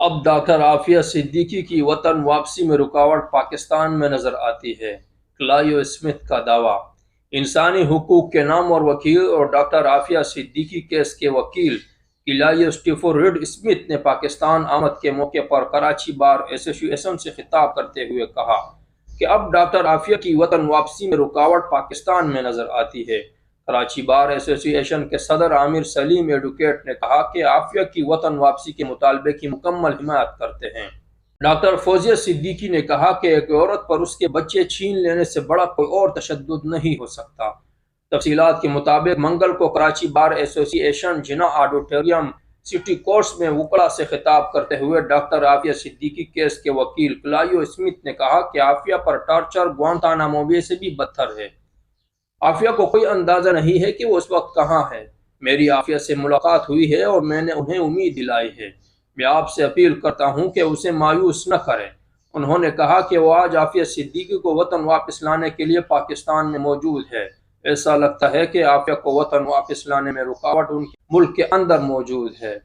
اب ڈاکٹر عافیہ صدیقی کی وطن واپسی میں رکاوٹ پاکستان میں نظر آتی ہے، کلائیو اسمتھ کا دعویٰ۔ انسانی حقوق کے نام اور وکیل اور ڈاکٹر عافیہ صدیقی کیس کے وکیل کلائیو اسٹیفورڈ اسمتھ نے پاکستان آمد کے موقع پر کراچی بار ایسوسی ایشن سے خطاب کرتے ہوئے کہا کہ اب ڈاکٹر عافیہ کی وطن واپسی میں رکاوٹ پاکستان میں نظر آتی ہے۔ کراچی بار ایسوسی ایشن کے صدر عامر سلیم ایڈوکیٹ نے کہا کہ عافیہ کی وطن واپسی کے مطالبے کی مکمل حمایت کرتے ہیں۔ ڈاکٹر فوزیہ صدیقی نے کہا کہ ایک عورت پر اس کے بچے چھین لینے سے بڑا کوئی اور تشدد نہیں ہو سکتا۔ تفصیلات کے مطابق منگل کو کراچی بار ایسوسی ایشن جناح آڈیٹوریم سٹی کورٹس میں وکلاء سے خطاب کرتے ہوئے ڈاکٹر عافیہ صدیقی کیس کے وکیل کلائیو اسمتھ نے کہا کہ عافیہ پر ٹارچر گوانتانامو بے سے بھی بدتر ہے۔ عافیہ کو کوئی اندازہ نہیں ہے کہ وہ اس وقت کہاں ہے۔ میری عافیہ سے ملاقات ہوئی ہے اور میں نے انہیں امید دلائی ہے۔ میں آپ سے اپیل کرتا ہوں کہ اسے مایوس نہ کریں۔ انہوں نے کہا کہ وہ آج عافیہ صدیقی کو وطن واپس لانے کے لیے پاکستان میں موجود ہے۔ ایسا لگتا ہے کہ عافیہ کو وطن واپس لانے میں رکاوٹ ان کے ملک کے اندر موجود ہے۔